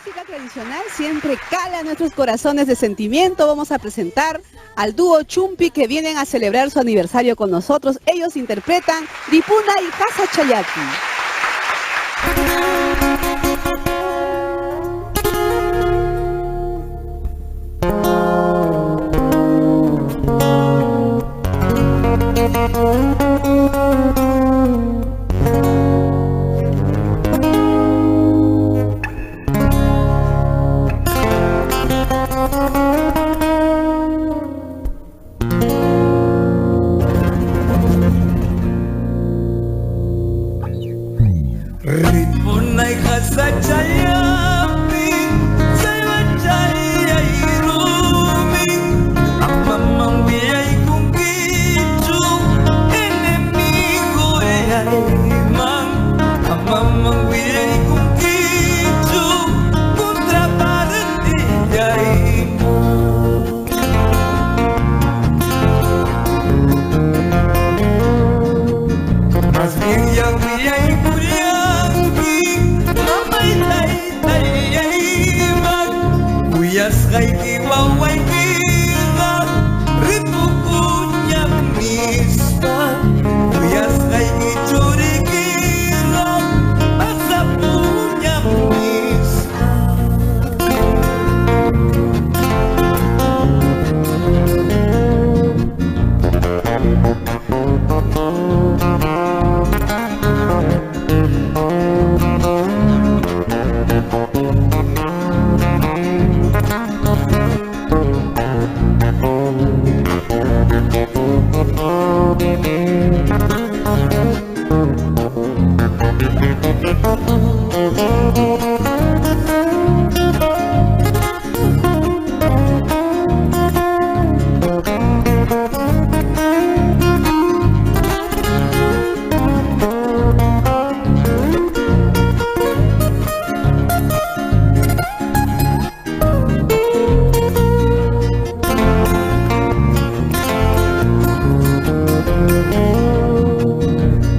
música tradicional siempre cala nuestros corazones de sentimiento. Vamos a presentar al dúo Chumpi que vienen a celebrar su aniversario con nosotros. Ellos interpretan Ripunay y Ccasachallapi. Ripunay Ccasachallapi, say bachaya irumi, amamang biyay kong kichu, enemigo mang, amamang biyay kong kichu, kontra partiyay mas biyang biyay kay kiwaway kira, Ripukunya mista, Uyas kay kichuri kira, Pasapunya mista.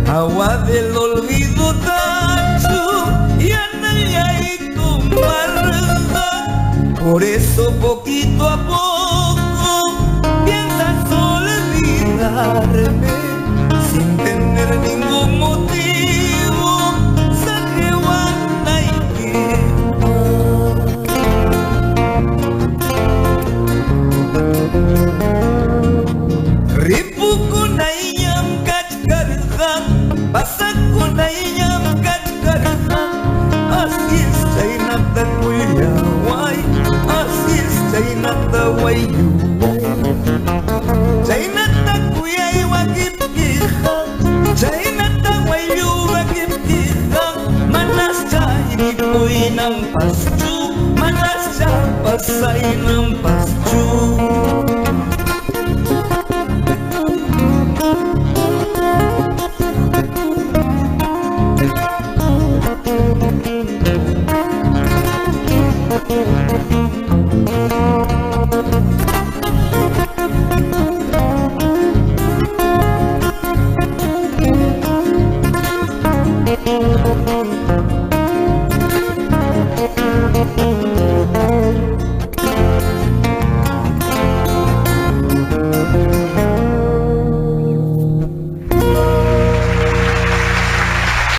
Agua del olvido tacho, ya no hay tu maldad. Por eso poquito a poco piensas olvidarme, sin tener ningún motivo. Sajewana y Ripukunay yam kachkarhan, Pasakunay yam kachkarhan. Así es chaynata kuyaway, así es chaynata wayuway, chaynata kuyay wakipkihan, chaynata wayu wakipkihan. Manas chay ripuy ng paschu, manas chay pasay ng paschu.